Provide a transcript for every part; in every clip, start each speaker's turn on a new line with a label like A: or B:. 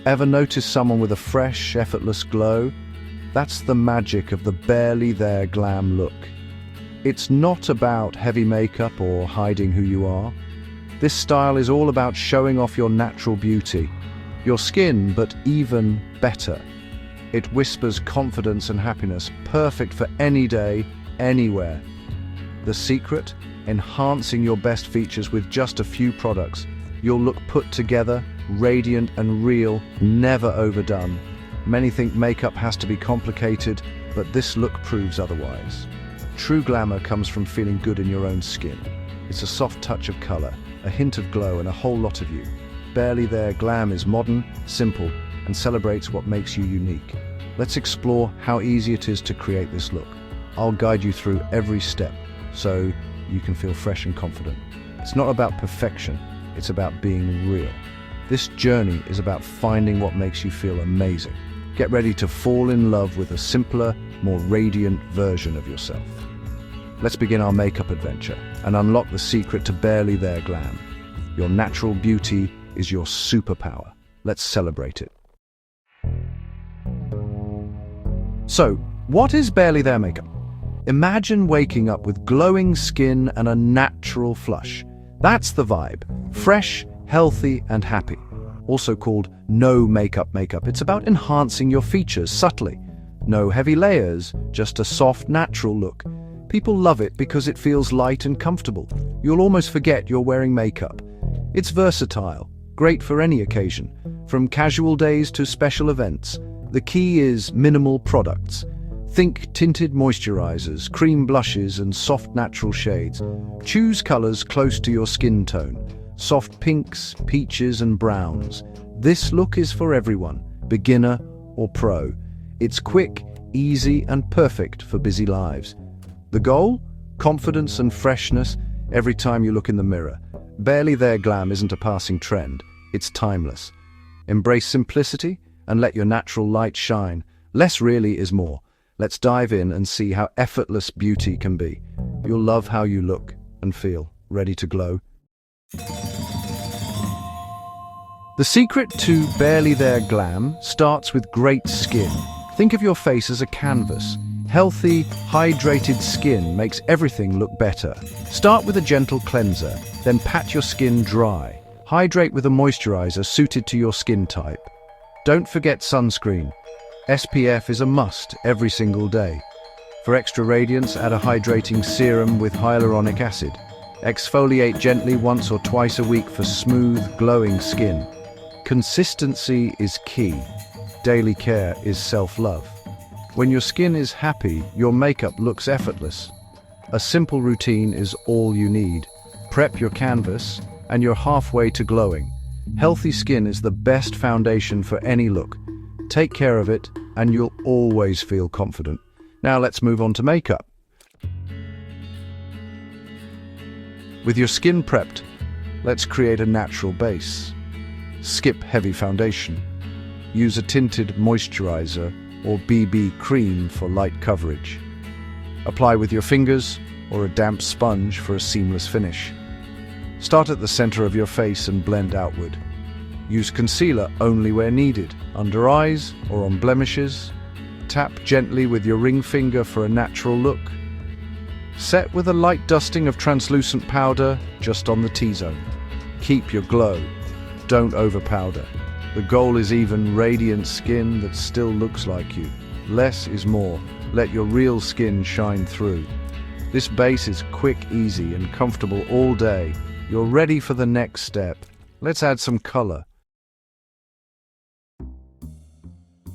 A: Ever notice someone with a fresh, effortless glow? That's the magic of the barely there glam look. It's not about heavy makeup or hiding who you are. This style is all about showing off your natural beauty, your skin, but even better. It whispers confidence and happiness, perfect for any day, anywhere. The secret? Enhancing your best features with just a few products. You'll look put together, radiant and real, never overdone. Many think makeup has to be complicated, but this look proves otherwise. True glamour comes from feeling good in your own skin. It's a soft touch of color, a hint of glow, and a whole lot of you. Barely There Glam is modern, simple, and celebrates what makes you unique. Let's explore how easy it is to create this look. I'll guide you through every step, so you can feel fresh and confident. It's not about perfection, it's about being real. This journey is about finding what makes you feel amazing. Get ready to fall in love with a simpler, more radiant version of yourself. Let's begin our makeup adventure and unlock the secret to Barely There Glam. Your natural beauty is your superpower. Let's celebrate it. So, what is Barely There makeup? Imagine waking up with glowing skin and a natural flush. That's the vibe. Fresh, healthy, and happy. Also called no makeup makeup. It's about enhancing your features subtly. No heavy layers, just a soft, natural look. People love it because it feels light and comfortable. You'll almost forget you're wearing makeup. It's versatile, great for any occasion, from casual days to special events. The key is minimal products. Think tinted moisturizers, cream blushes, and soft natural shades. Choose colors close to your skin tone. Soft pinks, peaches, and browns. This look is for everyone, beginner or pro. It's quick, easy, and perfect for busy lives. The goal? Confidence and freshness every time you look in the mirror. Barely There Glam isn't a passing trend, it's timeless. Embrace simplicity and let your natural light shine. Less really is more. Let's dive in and see how effortless beauty can be. You'll love how you look and feel, ready to glow. The secret to Barely There Glam starts with great skin. Think of your face as a canvas. Healthy, hydrated skin makes everything look better. Start with a gentle cleanser, then pat your skin dry. Hydrate with a moisturizer suited to your skin type. Don't forget sunscreen. SPF is a must every single day. For extra radiance, add a hydrating serum with hyaluronic acid. Exfoliate gently once or twice a week for smooth, glowing skin. Consistency is key. Daily care is self-love. When your skin is happy, your makeup looks effortless. A simple routine is all you need. Prep your canvas, and you're halfway to glowing. Healthy skin is the best foundation for any look. Take care of it, and you'll always feel confident. Now let's move on to makeup. With your skin prepped, let's create a natural base. Skip heavy foundation. Use a tinted moisturizer or BB cream for light coverage. Apply with your fingers or a damp sponge for a seamless finish. Start at the center of your face and blend outward. Use concealer only where needed, under eyes or on blemishes. Tap gently with your ring finger for a natural look. Set with a light dusting of translucent powder just on the T-zone. Keep your glow. Don't overpowder. The goal is even, radiant skin that still looks like you. Less is more. Let your real skin shine through. This base is quick, easy, and comfortable all day. You're ready for the next step. Let's add some color.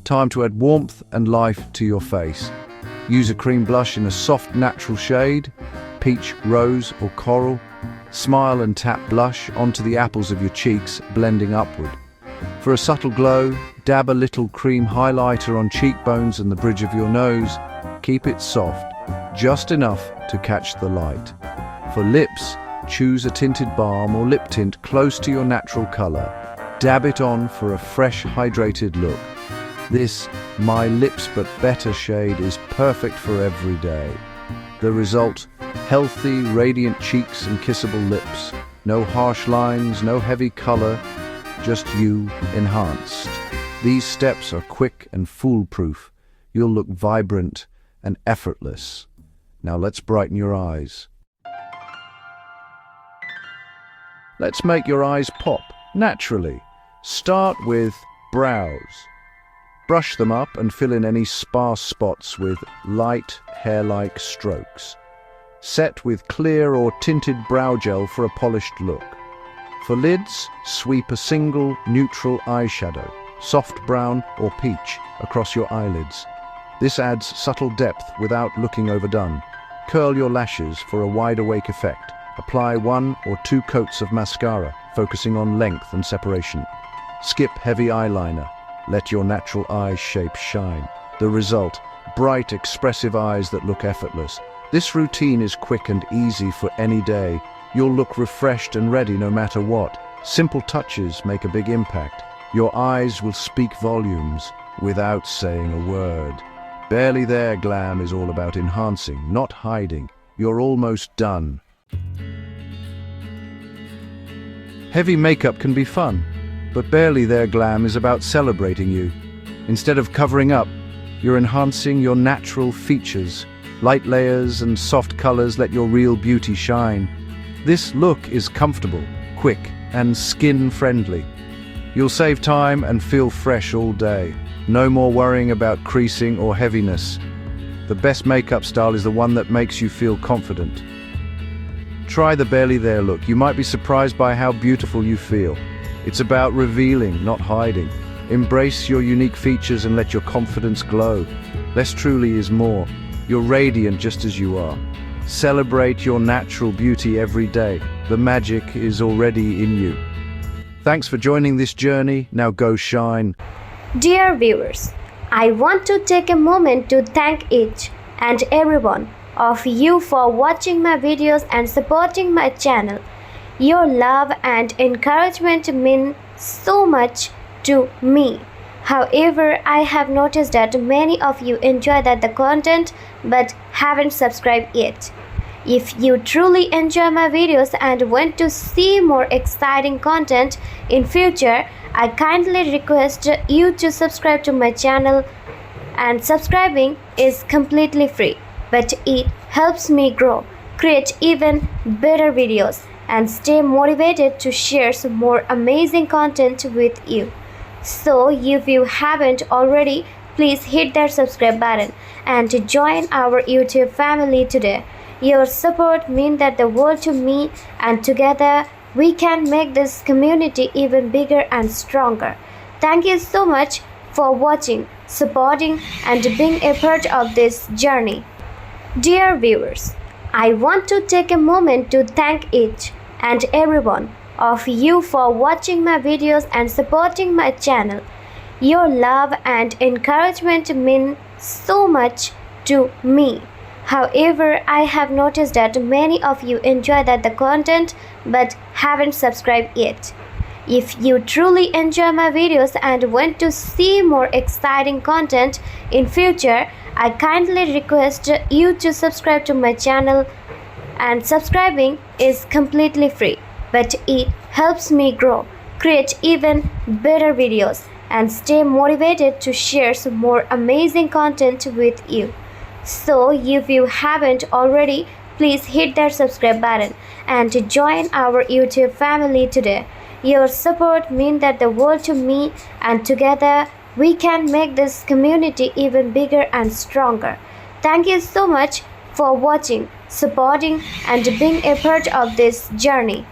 A: Time to add warmth and life to your face. Use a cream blush in a soft, natural shade, peach, rose, or coral. Smile and tap blush onto the apples of your cheeks, blending upward. For a subtle glow, dab a little cream highlighter on cheekbones and the bridge of your nose. Keep it soft, just enough to catch the light. For lips, choose a tinted balm or lip tint close to your natural color. Dab it on for a fresh, hydrated look. This My Lips But Better shade is perfect for every day. The result, healthy, radiant cheeks and kissable lips. No harsh lines, no heavy color, just you enhanced. These steps are quick and foolproof. You'll look vibrant and effortless. Now let's brighten your eyes. Let's make your eyes pop naturally. Start with brows. Brush them up and fill in any sparse spots with light, hair-like strokes. Set with clear or tinted brow gel for a polished look. For lids, sweep a single, neutral eyeshadow, soft brown or peach, across your eyelids. This adds subtle depth without looking overdone. Curl your lashes for a wide-awake effect. Apply 1 or 2 coats of mascara, focusing on length and separation. Skip heavy eyeliner. Let your natural eye shape shine. The result, bright, expressive eyes that look effortless. This routine is quick and easy for any day. You'll look refreshed and ready no matter what. Simple touches make a big impact. Your eyes will speak volumes without saying a word. Barely There Glam is all about enhancing, not hiding. You're almost done. Heavy makeup can be fun, but Barely There Glam is about celebrating you. Instead of covering up, you're enhancing your natural features. Light layers and soft colors let your real beauty shine. This look is comfortable, quick, and skin-friendly. You'll save time and feel fresh all day. No more worrying about creasing or heaviness. The best makeup style is the one that makes you feel confident. Try the Barely There look. You might be surprised by how beautiful you feel. It's about revealing, not hiding. Embrace your unique features and let your confidence glow. Less truly is more. You're radiant just as you are. Celebrate your natural beauty every day. The magic is already in you. Thanks for joining this journey. Now go shine.
B: Dear viewers, I want to take a moment to thank each and every one of you for watching my videos and supporting my channel. Your love and encouragement mean so much to me. However, I have noticed that many of you enjoy the content but haven't subscribed yet. If you truly enjoy my videos and want to see more exciting content in future, I kindly request you to subscribe to my channel, and subscribing is completely free, but it helps me grow, create even better videos, and stay motivated to share some more amazing content with you. So if you haven't already, please hit that subscribe button and join our YouTube family today. Your support means that the world to me, and together we can make this community even bigger and stronger. Thank you so much for watching, supporting, and being a part of this journey. Dear viewers, I want to take a moment to thank each and every one of you for watching my videos and supporting my channel. Your love and encouragement mean so much to me. However, I have noticed that many of you enjoy the content but haven't subscribed yet. If you truly enjoy my videos and want to see more exciting content in future, I kindly request you to subscribe to my channel, and subscribing is completely free, but it helps me grow, create even better videos, and stay motivated to share some more amazing content with you. So if you haven't already, please hit that subscribe button and join our YouTube family today. Your support means that the world to me, and together we can make this community even bigger and stronger. Thank you so much for watching, supporting, and being a part of this journey.